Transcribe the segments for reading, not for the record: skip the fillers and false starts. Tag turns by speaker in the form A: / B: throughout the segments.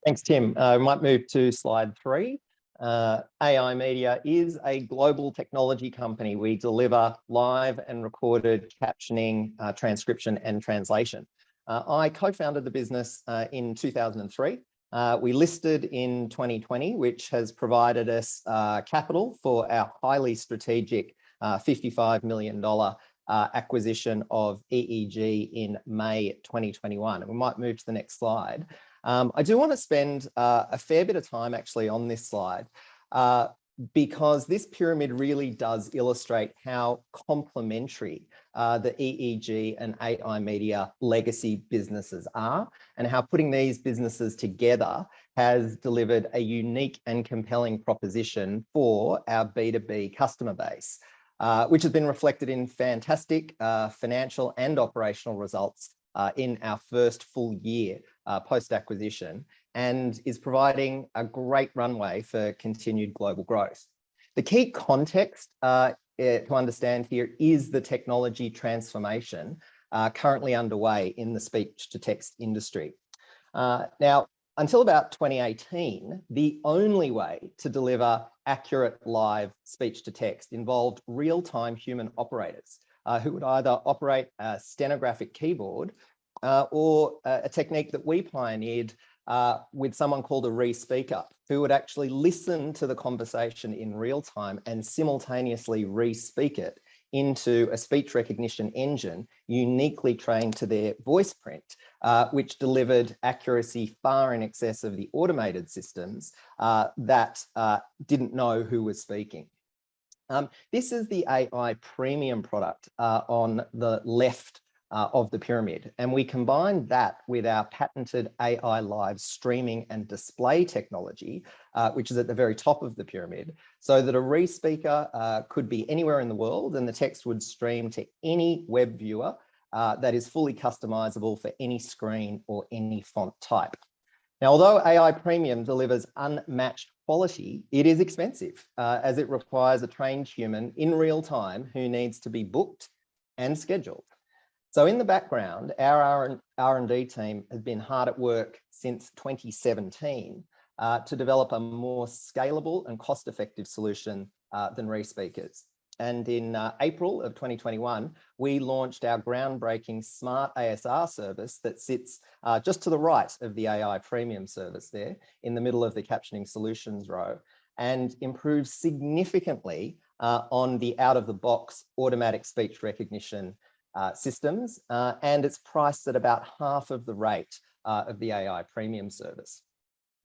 A: Thanks, Tim. We might move to slide 3. AI Media is a global technology company. We deliver live and recorded captioning, transcription and translation. I co-founded the business in 2003. We listed in 2020, which has provided us capital for our highly strategic $55 million acquisition of EEG in May 2021. And we might move to the next slide. I do want to spend a fair bit of time actually on this slide because this pyramid really does illustrate how complementary the EEG and AI Media legacy businesses are, and how putting these businesses together has delivered a unique and compelling proposition for our B2B customer base, which has been reflected in fantastic financial and operational results in our first full year post-acquisition, and is providing a great runway for continued global growth. The key context to understand here is the technology transformation currently underway in the speech-to-text industry. Now, until about 2018, the only way to deliver accurate live speech-to-text involved real-time human operators who would either operate a stenographic keyboard or a technique that we pioneered with someone called a re-speaker, who would actually listen to the conversation in real time and simultaneously re-speak it into a speech recognition engine uniquely trained to their voice print, which delivered accuracy far in excess of the automated systems that didn't know who was speaking. This is the AI premium product on the left of the pyramid. And we combine that with our patented AI live streaming and display technology, which is at the very top of the pyramid, so that a re-speaker could be anywhere in the world and the text would stream to any web viewer that is fully customizable for any screen or any font type. Now, although AI Premium delivers unmatched quality, it is expensive as it requires a trained human in real time who needs to be booked and scheduled. So in the background, our R&D team has been hard at work since 2017 to develop a more scalable and cost-effective solution than re-speakers. And in April of 2021, we launched our groundbreaking Smart ASR service that sits just to the right of the AI Premium service there in the middle of the captioning solutions row, and improves significantly on the out-of-the-box automatic speech recognition systems, and it's priced at about half of the rate of the AI Premium service.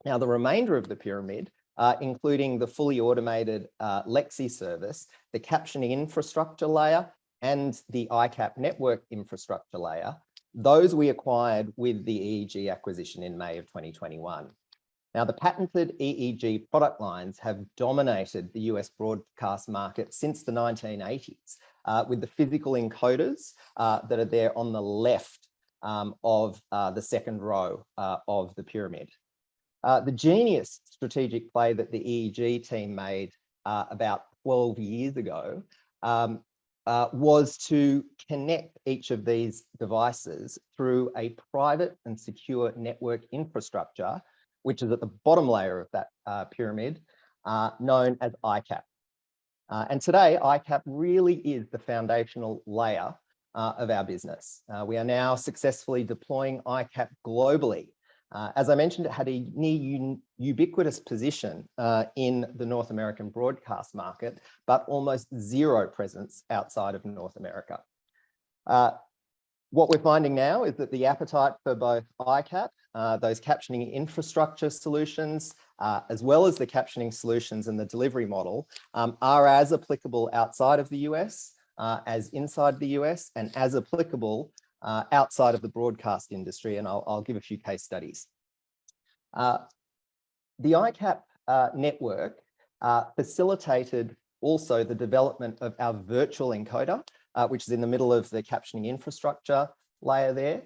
A: Now, the remainder of the pyramid, including the fully automated Lexi service, the captioning infrastructure layer, and the ICAP network infrastructure layer, those we acquired with the EEG acquisition in May of 2021. Now, the patented EEG product lines have dominated the US broadcast market since the 1980s, with the physical encoders that are there on the left of the second row of the pyramid. The genius strategic play that the EEG team made about 12 years ago was to connect each of these devices through a private and secure network infrastructure, which is at the bottom layer of that pyramid, known as ICAP. And today, ICAP really is the foundational layer of our business. We are now successfully deploying ICAP globally. As I mentioned, it had a near ubiquitous position in the North American broadcast market, but almost zero presence outside of North America. What we're finding now is that the appetite for both ICAP, those captioning infrastructure solutions, as well as the captioning solutions and the delivery model, are as applicable outside of the US as inside the US, and as applicable outside of the broadcast industry. And I'll give a few case studies. The ICAP network facilitated also the development of our virtual encoder, which is in the middle of the captioning infrastructure layer there,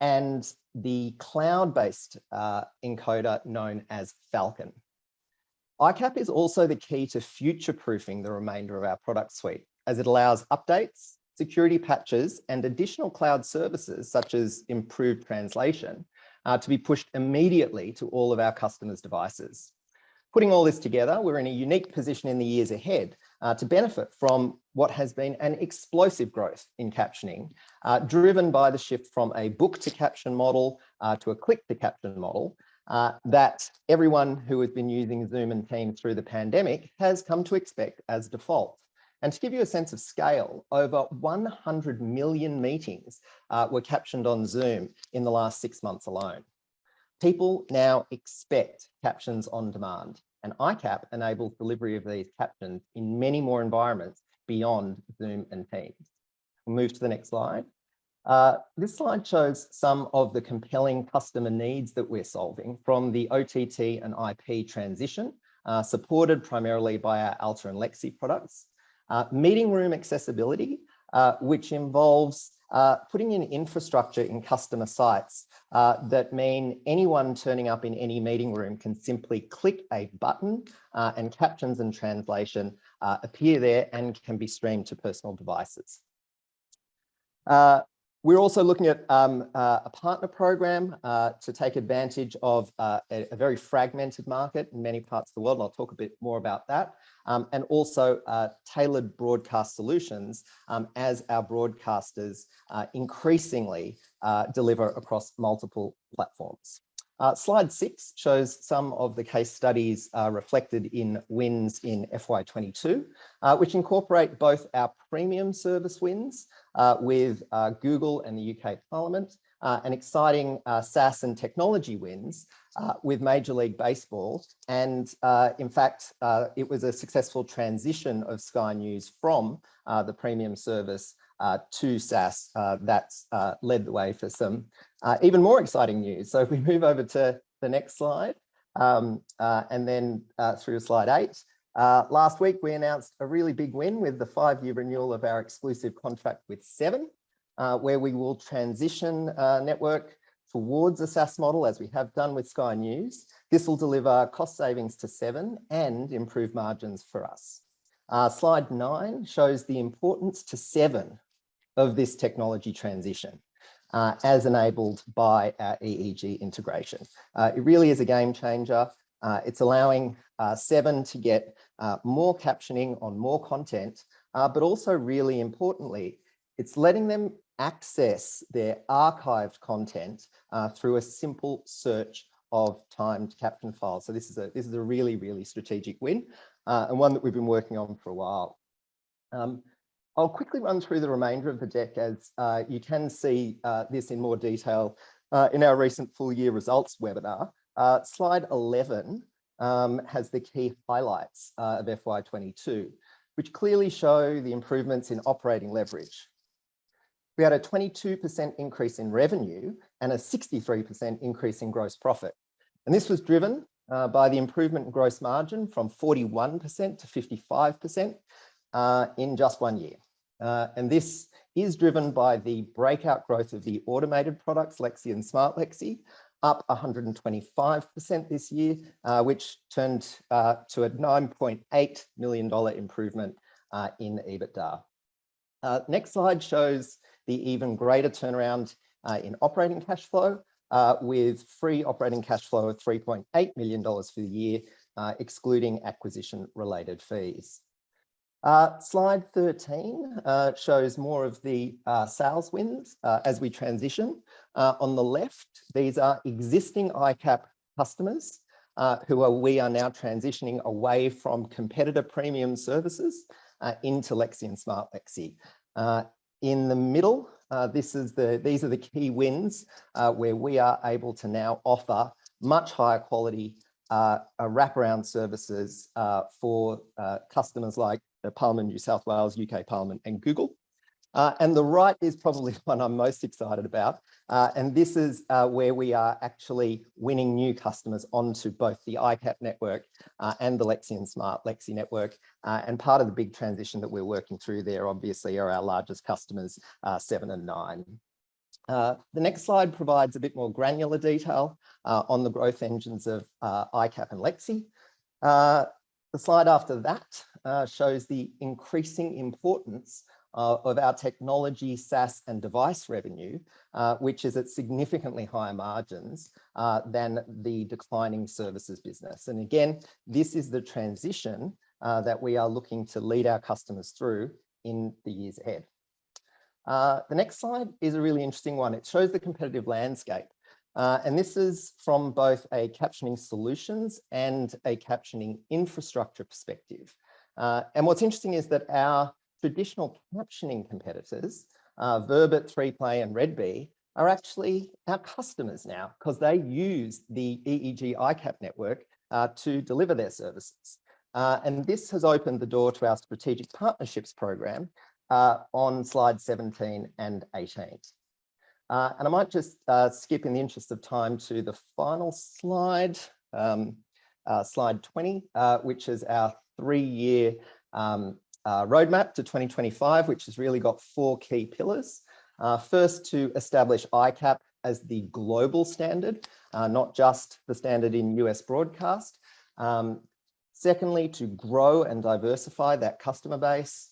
A: and the cloud-based encoder known as Falcon. ICAP is also the key to future-proofing the remainder of our product suite, as it allows updates, security patches, and additional cloud services such as improved translation to be pushed immediately to all of our customers' devices. Putting all this together, we're in a unique position in the years ahead to benefit from what has been an explosive growth in captioning, driven by the shift from a book to caption model to a click to caption model that everyone who has been using Zoom and Teams through the pandemic has come to expect as default. And to give you a sense of scale, over 100 million meetings were captioned on Zoom in the last 6 months alone. People now expect captions on demand, and ICAP enables delivery of these captions in many more environments beyond Zoom and Teams. We'll move to the next slide. This slide shows some of the compelling customer needs that we're solving from the OTT and IP transition, supported primarily by our Alta and Lexi products. Meeting room accessibility, which involves putting in infrastructure in customer sites that mean anyone turning up in any meeting room can simply click a button and captions and translation appear there and can be streamed to personal devices. We're also looking at a partner program to take advantage of a very fragmented market in many parts of the world. And I'll talk a bit more about that. And also tailored broadcast solutions as our broadcasters increasingly deliver across multiple platforms. Slide 6 shows some of the case studies reflected in wins in FY22, which incorporate both our premium service wins with Google and the UK Parliament, and exciting SaaS and technology wins with Major League Baseball. And in fact, it was a successful transition of Sky News from the premium service to SaaS that's led the way for some even more exciting news. So if we move over to the next slide and then through to slide 8. Last week, we announced a really big win with the 5-year renewal of our exclusive contract with Seven, where we will transition network towards a SaaS model as we have done with Sky News. This will deliver cost savings to Seven and improve margins for us. Slide 9 shows the importance to Seven of this technology transition as enabled by our EEG integration. It really is a game changer. It's allowing Seven to get more captioning on more content, but also really importantly, it's letting them access their archived content through a simple search of timed caption files. So this is a really, really strategic win and one that we've been working on for a while. I'll quickly run through the remainder of the deck as you can see this in more detail in our recent full year results webinar. Slide 11 has the key highlights of FY22, which clearly show the improvements in operating leverage. We had a 22% increase in revenue and a 63% increase in gross profit. And this was driven by the improvement in gross margin from 41% to 55% in just 1 year. And this is driven by the breakout growth of the automated products, Lexi and Smart Lexi, up 125% this year, which turned to a $9.8 million improvement in EBITDA. Next slide shows the even greater turnaround in operating cash flow, with free operating cash flow of $3.8 million for the year, excluding acquisition-related fees. Slide 13 shows more of the sales wins as we transition. On the left, these are existing ICAP customers we are now transitioning away from competitor premium services into Lexi and Smart Lexi. In the middle, these are the key wins where we are able to now offer much higher quality wraparound services for customers like the Parliament, New South Wales, UK Parliament and Google. And the right is probably one I'm most excited about. And this is where we are actually winning new customers onto both the ICAP network and the Lexi and Smart Lexi network. And part of the big transition that we're working through there, obviously, are our largest customers, 7 and 9. The next slide provides a bit more granular detail on the growth engines of ICAP and Lexi. The slide after that shows the increasing importance of our technology, SaaS, and device revenue, which is at significantly higher margins than the declining services business. And again, this is the transition that we are looking to lead our customers through in the years ahead. The next slide is a really interesting one. It shows the competitive landscape. And this is from both a captioning solutions and a captioning infrastructure perspective. And what's interesting is that our traditional captioning competitors, Verbit, 3Play, and Redbee, are actually our customers now because they use the EEG ICAP network to deliver their services. And this has opened the door to our strategic partnerships program on slide 17 and 18. And I might just skip in the interest of time to the final slide, slide 20, which is our 3-year roadmap to 2025, which has really got 4 key pillars. First, to establish ICAP as the global standard, not just the standard in US broadcast. Secondly, to grow and diversify that customer base.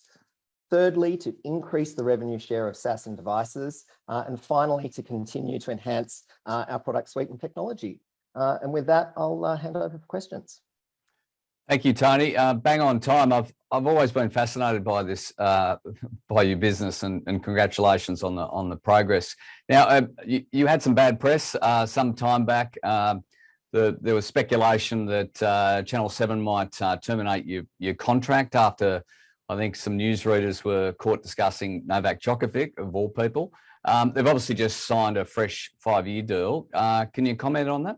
A: Thirdly, to increase the revenue share of SaaS and devices. And finally, to continue to enhance our product suite and technology. And with that, I'll hand over for questions.
B: Thank you, Tony. Bang on time. I've always been fascinated by this, by your business, and congratulations on the progress. Now, you had some bad press some time back. There was speculation that Channel 7 might terminate your contract after, I think, some newsreaders were caught discussing Novak Djokovic, of all people. They've obviously just signed a fresh 5-year deal. Can you comment on that?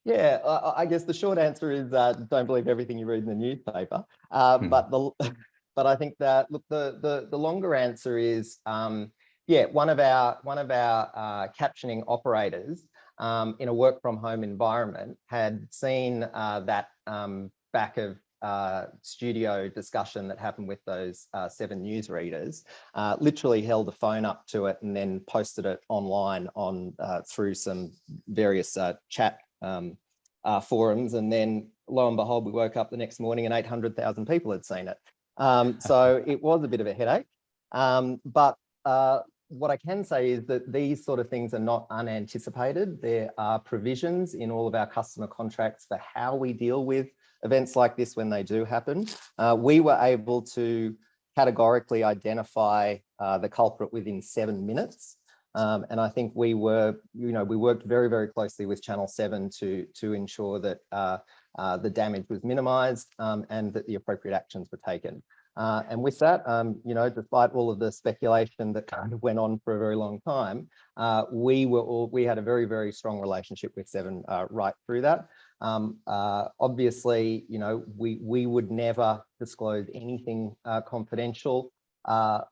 A: Yeah, I guess the short answer is don't believe everything you read in the newspaper. But I think that, look, the longer answer is, yeah, one of our captioning operators in a work from home environment had seen that back of studio discussion that happened with those 7 newsreaders, literally held a phone up to it and then posted it online on through some various chat forums, and then lo and behold, we woke up the next morning and 800,000 people had seen it. So it was a bit of a headache. But what I can say is that these sort of things are not unanticipated. There are provisions in all of our customer contracts for how we deal with events like this when they do happen. We were able to categorically identify the culprit within 7 minutes. And I think we worked very, very closely with Channel 7 to ensure that the damage was minimized and that the appropriate actions were taken. And with that, despite all of the speculation that kind of went on for a very long time, we had a very, very strong relationship with 7 right through that. Obviously, we would never disclose anything confidential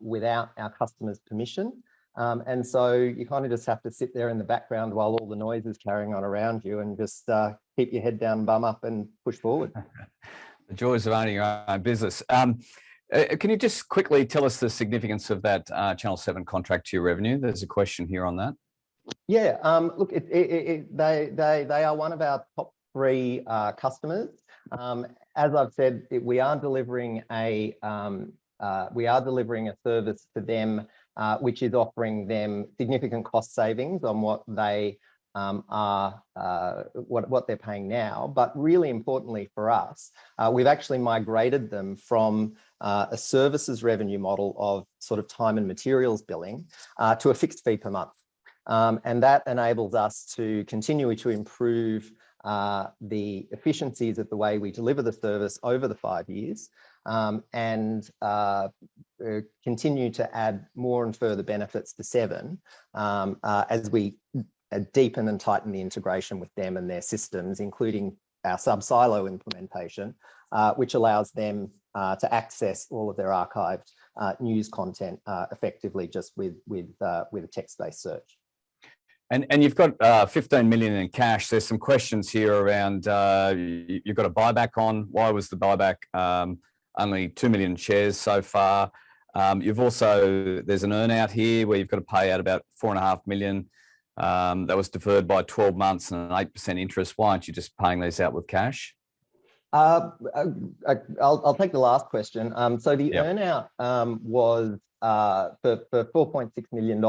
A: without our customers' permission. And so you kind of just have to sit there in the background while all the noise is carrying on around you and just keep your head down, bum up, and push forward.
B: The joys of owning your own business. Can you just quickly tell us the significance of that Channel 7 contract to your revenue? There's a question here on that. Yeah,
A: look, they are one of our top 3 customers. As I've said, we are delivering a service to them, which is offering them significant cost savings on what they what they're paying now. But really importantly for us, we've actually migrated them from a services revenue model of sort of time and materials billing to a fixed fee per month. And that enables us to continue to improve the efficiencies of the way we deliver the service over the 5 years, and continue to add more and further benefits to 7 as we deepen and tighten the integration with them and their systems, including our sub-silo implementation, which allows them to access all of their archived news content effectively just with a text-based search.
B: And you've got 15 million in cash. There's some questions here around, you've got a buyback on. Why was the buyback only 2 million shares so far? You've also, there's an earn-out here where you've got to pay out about 4.5 million. That was deferred by 12 months and an 8% interest. Why aren't you just paying these out with cash?
A: I'll take the last question. So the earn-out was for $4.6 million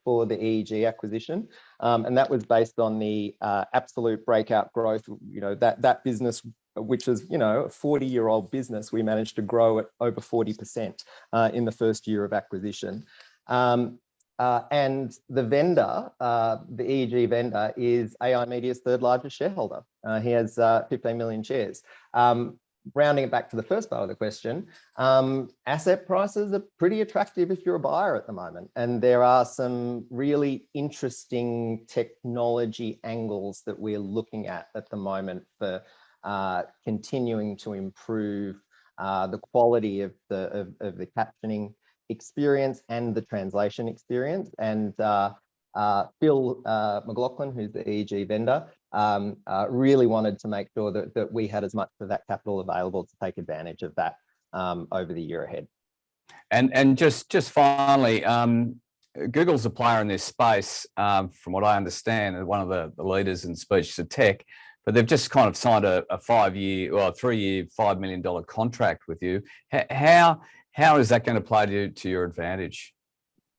A: for the EEG acquisition. And that was based on the absolute breakout growth. You know, that business, which was, you know, a 40-year-old business, we managed to grow at over 40% in the first year of acquisition. And the vendor, the EEG vendor, is AI Media's third largest shareholder. He has 15 million shares. Rounding it back to the first part of the question, asset prices are pretty attractive if you're a buyer at the moment. And there are some really interesting technology angles that we're looking at the moment for continuing to improve the quality of the captioning experience and the translation experience. And Phil McLaughlin, who's the EEG vendor, really wanted to make sure that we had as much of that capital available to take advantage of that over the year ahead.
B: And just finally, Google's a player in this space, from what I understand, and one of the leaders in speech to tech, but they've just kind of signed a 5-year or a 3-year, $5 million contract with you. How is that going to play to your advantage?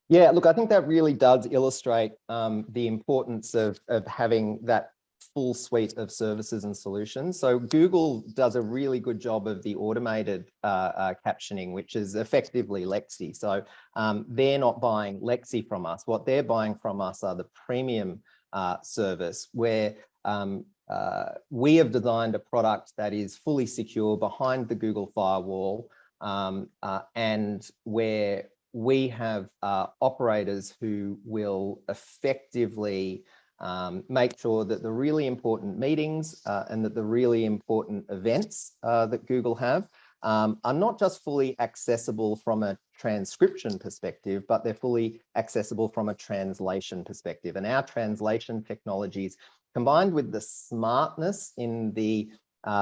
A: Yeah, look, I think that really does illustrate the importance of having that full suite of services and solutions. So Google does a really good job of the automated captioning, which is effectively Lexi. So they're not buying Lexi from us. What they're buying from us are the premium service, where we have designed a product that is fully secure behind the Google firewall, and where we have operators who will effectively make sure that the really important meetings and that the really important events that Google have are not just fully accessible from a transcription perspective, but they're fully accessible from a translation perspective. And our translation technologies, combined with the smartness in the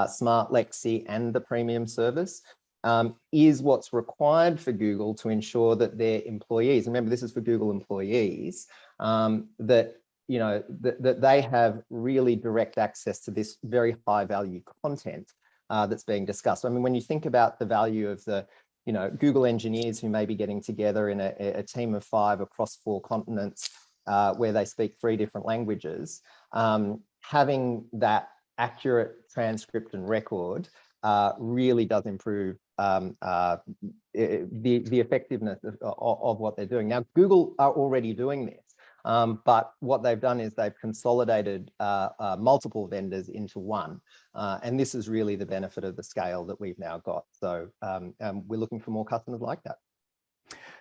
A: Smart Lexi and the premium service, is what's required for Google to ensure that their employees, remember this is for Google employees, that they have really direct access to this very high value content that's being discussed. I mean, when you think about the value of the Google engineers who may be getting together in a team of 5 across 4 continents, where they speak 3 different languages, having that accurate transcript and record really does improve the effectiveness of what they're doing. Now, Google are already doing this, but what they've done is they've consolidated multiple vendors into one. And this is really the benefit of the scale that we've now got. So we're looking for more customers like that.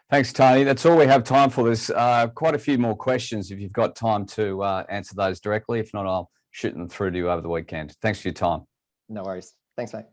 B: Thanks, Tony. That's all we have time for. There's quite a few more questions if you've got time to answer those directly. If not, I'll shoot them through to you over the weekend. Thanks for your time.
A: No worries. Thanks, mate.